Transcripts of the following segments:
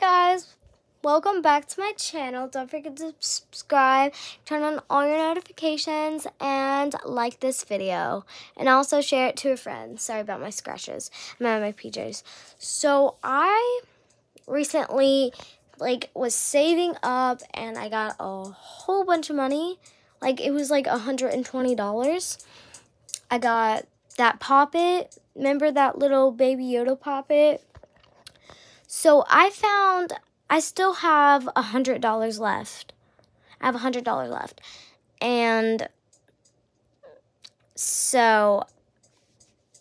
guys, welcome back to my channel. Don't forget to subscribe, turn on all your notifications, and like this video. And also share it to a friend. Sorry about my scratches. I'm out of my PJs. So I recently was saving up and I got a whole bunch of money. It was like $120. I got that Pop-It. Remember that little Baby Yoda Pop-It? So I still have $100 left. I have $100 left. And so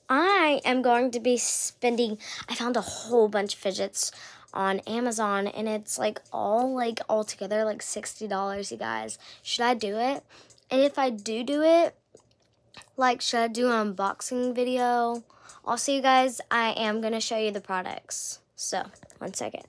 I am going to be spending, I found a whole bunch of fidgets on Amazon, and it's all together $60, you guys. Should I do it? And if I do it, should I do an unboxing video? Also, you guys, I am going to show you the products. So, 1 second.